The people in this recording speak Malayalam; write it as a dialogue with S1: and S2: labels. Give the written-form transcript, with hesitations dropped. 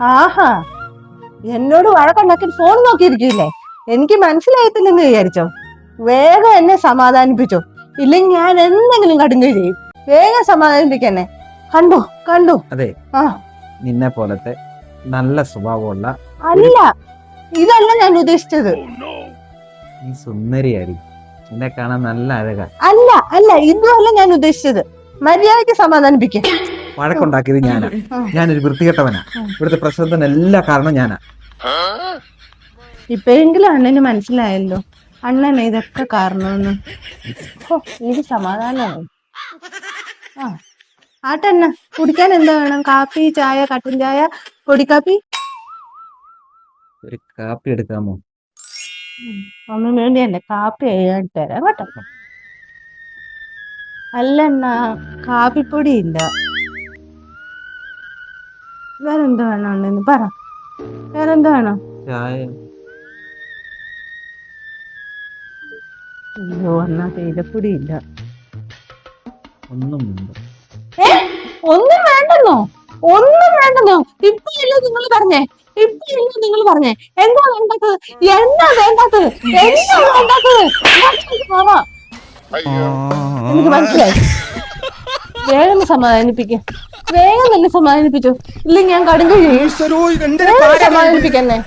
S1: ആഹാ, എന്നോട് വഴക്കുണ്ടാക്കി ഫോൺ നോക്കിയിരിക്കില്ലേ? എനിക്ക് മനസ്സിലായിട്ടില്ലെന്ന് വിചാരിച്ചോ? വേഗം എന്നെ സമാധാനിപ്പിച്ചോ, ഇല്ലെങ്കിൽ ഞാൻ എന്തെങ്കിലും കടുങ്ങുകയും ചെയ്യും. വേഗം സമാധാനിപ്പിക്കന്നെ. കണ്ടു കണ്ടു.
S2: അതെ,
S1: ആ
S2: നിന്നെ പോലത്തെ നല്ല സ്വഭാവമുള്ള
S1: അല്ല, ഇതല്ല ഞാൻ ഉദ്ദേശിച്ചത്.
S2: നീ സുന്ദരിയായിരിക്കും, നിന്നെ കാണാൻ നല്ല അഴക.
S1: അല്ല അല്ല, ഇതുമല്ല ഞാൻ ഉദ്ദേശിച്ചത്. മര്യാദയ്ക്ക് സമാധാനിപ്പിക്ക.
S2: വഴക്കുണ്ടാക്കിയത് ഞാനാ, ഞാനൊരു വൃത്തികെട്ടവനാ. ഇവിടുത്തെ പ്രശ്നത്തിന് എല്ലാ കാരണം ഞാനാ.
S1: ഇപ്പോഴെങ്കിലും അണ്ണന് മനസ്സിലായല്ലോ അണ്ണൻ ഇതൊക്കെ കാരണമെന്ന്. ഇത് സമാധാനമായി. ആ ആട്ടണ്ണ, കുടിക്കാൻ എന്താ വേണം? കാപ്പി, ചായ, കട്ടൻ ചായ, പൊടിക്കാപ്പി?
S2: ഒരു കാപ്പി എടുക്കാമോ?
S1: ഒന്നും വേണ്ടി തന്നെ കാപ്പി ആയിട്ട് തരാം കേട്ടോ. അല്ലണ്ണ, കാപ്പിപ്പൊടി ഇല്ല. വേറെന്താ വേണം അണ്ണന് പറ, വേറെന്താ വേണം?
S2: ചായ.
S1: അയ്യോ അണ്ണാ, തേയിലപ്പൊടി ഇല്ല.
S2: ഒന്നും വേണ്ട.
S1: ഒന്നും വേണ്ടെന്നോ? ഒന്നും വേണ്ടെന്നോ? ഇപ്പഴല്ലേ നിങ്ങൾ പറഞ്ഞേ, ഇപ്പഴല്ലേ നിങ്ങൾ പറഞ്ഞേ? എന്താ വേണ്ടത്? എന്താ വേണ്ടത്? എന്താ വേണ്ടത്? എനിക്ക് മനസ്സിലായി. വേഗം സമാധാനിപ്പിക്ക, വേഗം തന്നെ സമാധാനിപ്പിച്ചു, ഇല്ലെങ്കിൽ ഞാൻ കടുങ്ങ ചെയ്യും. സമാധാനിപ്പിക്കന്നെ.